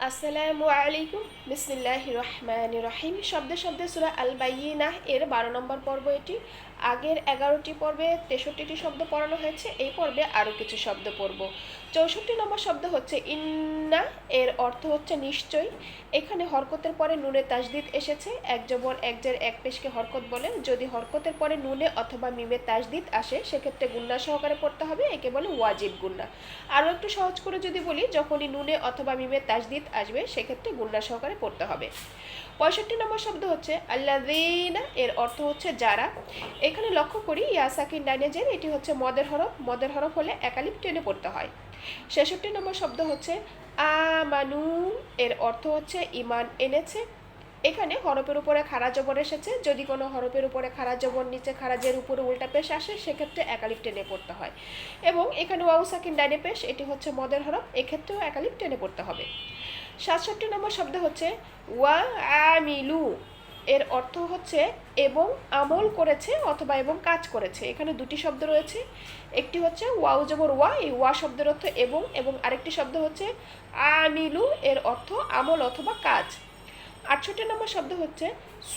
আসসালামু আলাইকুম। বিসমিল্লাহির রহমানির রহিম। শব্দে শব্দে সূরা আল বাইয়িনাহ এর 12 নম্বর পর্ব এটি। আগের 11টি পর্বে 63টি শব্দ পড়ানো হয়েছে, এই পর্বে আরও কিছু শব্দ পড়ব। 64 নম্বর শব্দ হচ্ছে ইন্না, এর অর্থ হচ্ছে নিশ্চয়। এখানে হরকতের পরে নুনে তাজদিদ এসেছে। এক জবর এক জের এক পেশকে হরকত বলে। যদি হরকতের পরে নুনে অথবা মিমে তাজদিদ আসে সেক্ষেত্রে গুন্না সহকারে পড়তে হবে, একে বলে ওয়াজিব গুন্না। আরও একটু সহজ করে যদি বলি, যখনই নুনে অথবা মিমে তাজদিদ আসবে সেক্ষেত্রে গুন্না সহকারে পড়তে হবে। 65 নম্বর শব্দ হচ্ছে আল্লাযীনা, এর অর্থ হচ্ছে যারা। এখানে লক্ষ্য করি ইয়া সাকিন ডাইনে জের, এটি হচ্ছে মদের হরফ। মদের হরফ হলে একালিফ টেনে পড়তে হয়। 66 নম্বর শব্দ হচ্ছে আমানু, এর অর্থ হচ্ছে ইমান এনেছে। এখানে হরফের উপরে খাড়া জবর এসেছে। যদি কোনো হরফের উপরে খাড়া জবর নিচে খাড়াজের উপরে উল্টা পেশ আসে সেক্ষেত্রে একালিফ টেনে পড়তে হয়। এবং এখানে ওয়াও সাকিন ডাইনে পেশ, এটি হচ্ছে মদের হরফ, এক্ষেত্রেও একালিফ টেনে পড়তে হবে। 67 নম্বর শব্দ হচ্ছে ওয়া আমিলু, এর অর্থ হচ্ছে এবং আমল করেছে অথবা এবং কাজ করেছে। এখানে দুটি শব্দ রয়েছে, একটি হচ্ছে ওয়াও জবর ওয়া, এই ওয়া শব্দের অর্থ এবং, এবং আরেকটি শব্দ হচ্ছে আমিলু, এর অর্থ আমল অথবা কাজ। 68 নম্বর শব্দ হচ্ছে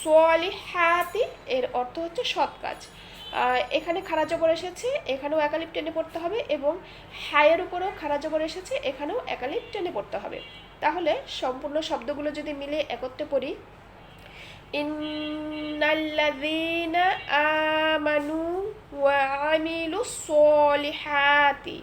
সোয়ালিহাতি, এর অর্থ হচ্ছে সৎ কাজ। এখানে খাড়া জবর এসেছে, এখানেও একালিফ টেনে পড়তে হবে, এবং হায়ের উপরেও খাড়া জবর এসেছে, এখানেও একালিফ টেনে পড়তে হবে। তাহলে সম্পূর্ণ শব্দগুলো যদি মিলে একত্রে পড়ি, ইন্নাল্লাযীনা আমানু ওয়া আমিলুস সলিহাতি।